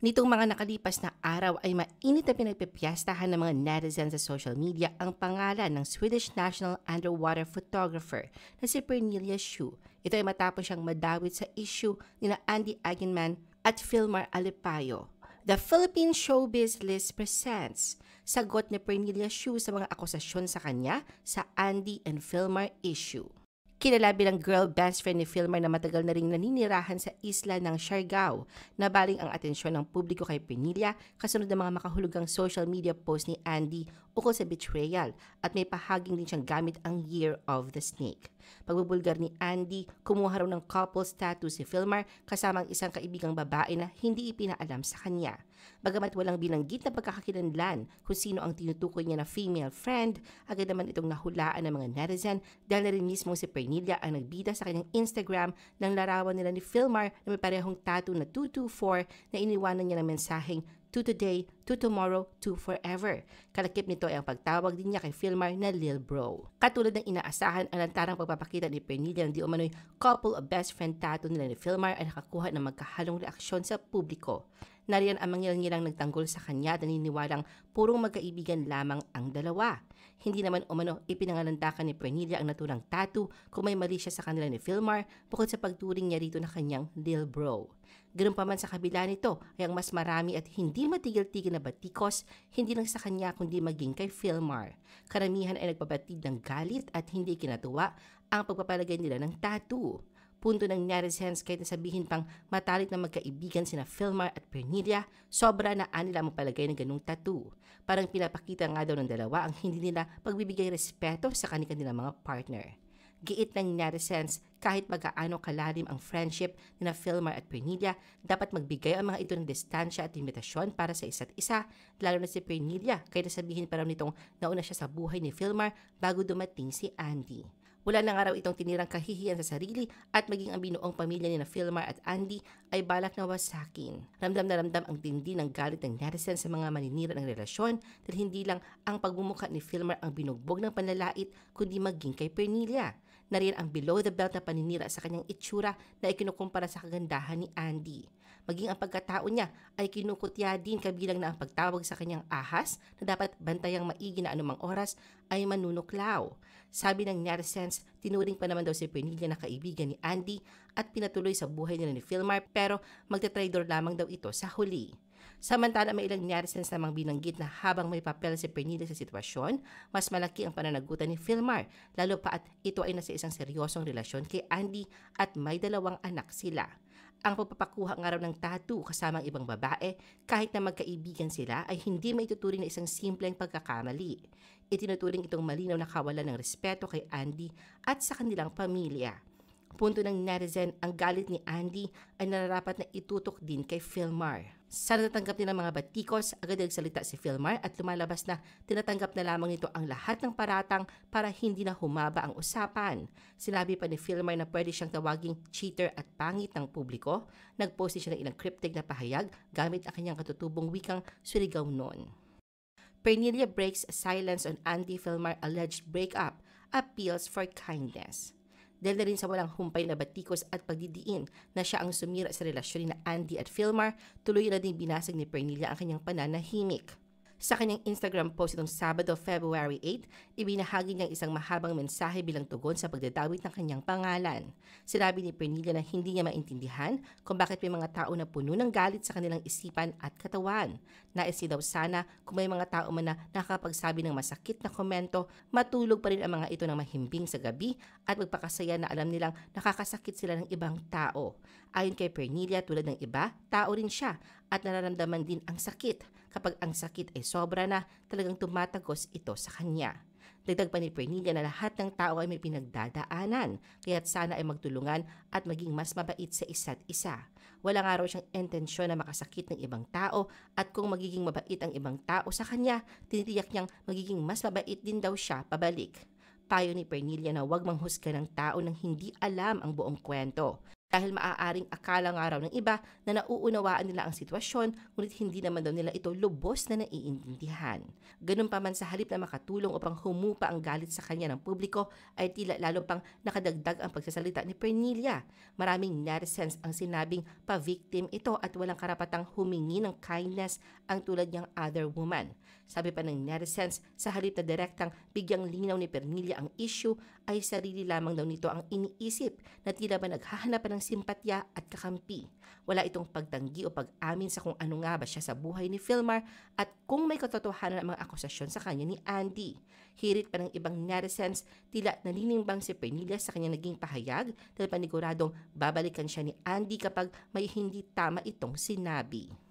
Nitong mga nakalipas na araw ay mainit na pinagpipiyastahan ng mga netizens sa social media ang pangalan ng Swedish national underwater photographer na si Pernilla Schuh. Ito ay matapos siyang madawit sa issue ni Andy Eigenman at Filmar Alipayo. The Philippine Showbiz List presents sagot ni Pernilla Schuh sa mga akusasyon sa kanya sa Andy and Filmar issue. Kilala bilang girl best friend ni Filmar na matagal na ring naninirahan sa isla ng Siargao. Nabaling ang atensyon ng publiko kay Pernilla kasunod ng mga makahulugang social media post ni Andy ukol sa betrayal at may pahaging din siyang gamit ang Year of the Snake. Pagbubulgar ni Andy, kumuha raw ng couple status si Filmar kasama ang isang kaibigang babae na hindi ipinaalam sa kanya. Bagamat walang binanggit na pagkakakilanlan kung sino ang tinutukoy niya na female friend, agad naman itong nahulaan ng mga netizen dahil na rin mismo si Pernilla ang nagbida sa kanyang Instagram ng larawan nila ni Filmar na may parehong tattoo na 224 na iniwanan niya ng mensaheng to today, to tomorrow, to forever. Kalakip nito ay ang pagtawag din niya kay Filmar na Lil Bro. Katulad ng inaasahan, ang lantarang pagpapakita ni Pernilla ng di umano'y couple of best friend tattoo nila ni Filmar ay nakakuha ng magkahalong reaksyon sa publiko. Nariyan ang mangilang-ngilang nagtanggol sa kanya at naniniwalang purong magkaibigan lamang ang dalawa. Hindi naman umano ipinangalandakan ni Pernilla ang naturang tattoo kung may mali siya sa kanila ni Filmar bukod sa pagturing niya rito na kanyang Lil Bro. Ganun pa man sa kabila nito ay ang mas marami at hindi matigil-tigil na batikos hindi lang sa kanya kundi maging kay Filmar. Karamihan ay nagpabatid ng galit at hindi kinatuwa ang pagpapalagay nila ng tattoo. Punto ng netizens kahit nasabihin pang matalik na magkaibigan sina Filmar at Pernilla, sobra na anila mapalagay ng ganung tattoo. Parang pinapakita nga daw ng dalawa ang hindi nila pagbibigay respeto sa kanilang mga partner. Giit ng netizens, kahit magkaano kalalim ang friendship ni Filmar at Pernilla, dapat magbigay ang mga ito ng distansya at limitasyon para sa isa't isa, lalo na si Pernilla, kahit nasabihin pa raw nitong nauna siya sa buhay ni Filmar bago dumating si Andy. Wala na nga raw itong tinirang kahihiyan sa sarili at maging ang binuong pamilya ni Filmar at Andy ay balak na wasakin. Ramdam na ramdam ang tindi ng galit ng netizens sa mga maninira ng relasyon dahil hindi lang ang pagbumuka ni Filmar ang binugbog ng panlalait kundi maging kay Pernilla. Nariyan ang below the belt na paninira sa kanyang itsura na ikinukumpara sa kagandahan ni Andy. Maging ang pagkatao niya ay kinukutya din kabilang na ang pagtawag sa kanyang ahas na dapat bantayang maigi na anumang oras ay manunuklaw. Sabi ng netizens, tinuring pa naman daw si Pernilla na kaibigan ni Andy at pinatuloy sa buhay nila ni Filmar pero magte-traitor lamang daw ito sa huli. Samantala may ilang netizens namang binanggit na habang may papel si Pernilla sa sitwasyon, mas malaki ang pananagutan ni Filmar, lalo pa at ito ay nasa isang seryosong relasyon kay Andy at may 2 anak sila. Ang pagpapakuha nga raw ng tattoo kasamang ibang babae kahit na magkaibigan sila ay hindi maituturing na isang simpleng pagkakamali. Itinuturing itong malinaw na kawalan ng respeto kay Andy at sa kanilang pamilya. Punto ng netizen, ang galit ni Andy ay nararapat na itutok din kay Filmar. Sa natatanggap nilang mga batikos, agad nagsalita si Filmar at lumalabas na tinatanggap na lamang nito ang lahat ng paratang para hindi na humaba ang usapan. Sinabi pa ni Filmar na pwede siyang tawaging cheater at pangit ng publiko. Nagpost siya ng ilang cryptic na pahayag gamit ang kanyang katutubong wikang Surigao noon. Pernilla breaks silence on Andy Filmar alleged breakup, appeals for kindness. Dahil na rin sa walang humpay na batikos at pagdidiin na siya ang sumira sa relasyon ni Andy at Filmar, tuloy na din binasag ni Pernilla ang kanyang pananahimik. Sa kanyang Instagram post itong Sabado, February 8, ibinahagi niyang isang mahabang mensahe bilang tugon sa pagdadawit ng kanyang pangalan. Sinabi ni Pernilla na hindi niya maintindihan kung bakit may mga tao na puno ng galit sa kanilang isipan at katawan. Nais niya daw sana kung may mga tao man na nakakapagsabi ng masakit na komento, matulog pa rin ang mga ito ng mahimbing sa gabi at magpakasaya na alam nilang nakakasakit sila ng ibang tao. Ayon kay Pernilla, tulad ng iba, tao rin siya at nararamdaman din ang sakit. Kapag ang sakit ay sobra na, talagang tumatagos ito sa kanya. Dagdag pa ni Pernilla na lahat ng tao ay may pinagdadaanan, kaya't sana ay magtulungan at maging mas mabait sa isa't isa. Wala nga raw siyang intensyon na makasakit ng ibang tao at kung magiging mabait ang ibang tao sa kanya, tinitiyak niyang magiging mas mabait din daw siya pabalik. Payo ni Pernilla na huwag manghusga ng tao nang hindi alam ang buong kwento. Dahil maaaring akala nga raw ng iba na nauunawaan nila ang sitwasyon, ngunit hindi naman daw nila ito lubos na naiintindihan. Ganun pa man, sa halip na makatulong upang humupa ang galit sa kanya ng publiko, ay tila lalo pang nakadagdag ang pagsasalita ni Pernilla. Maraming netizens ang sinabing pa-victim ito at walang karapatang humingi ng kindness ang tulad niyang other woman. Sabi pa ng netizens, sa halip na direktang bigyang linaw ni Pernilla ang issue, ay sarili lamang daw nito ang iniisip na tila ba naghahanap ng simpatya at kakampi. Wala itong pagtanggi o pag-amin sa kung ano nga ba siya sa buhay ni Filmar at kung may katotohanan ang mga akusasyon sa kanya ni Andy. Hirit pa ng ibang netizens, tila naninimbang si Pernilla sa kanya naging pahayag dahil paniguradong babalikan siya ni Andy kapag may hindi tama itong sinabi.